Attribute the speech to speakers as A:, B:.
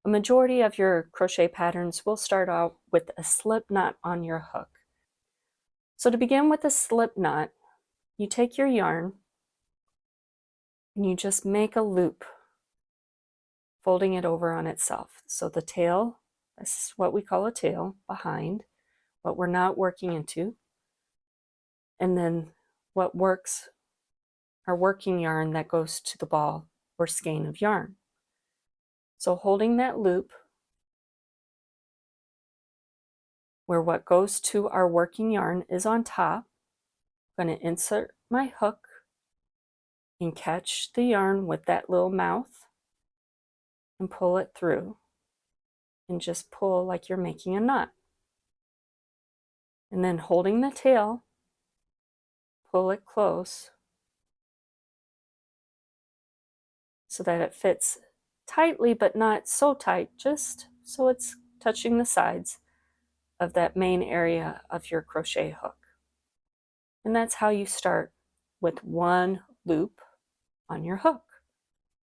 A: A majority of your crochet patterns will start out with a slip knot on your hook. So to begin with a slip knot, you take your yarn and you just make a loop, folding it over on itself. So the tail, this is what we call a tail, behind, what we're not working into. And then what works, our working yarn that goes to the ball or skein of yarn. So holding that loop where what goes to our working yarn is on top, I'm going to insert my hook and catch the yarn with that little mouth and pull it through, and just pull like you're making a knot. And then holding the tail, pull it close so that it fits tightly, but not so tight, just so it's touching the sides of that main area of your crochet hook. And that's how you start, with one loop on your hook.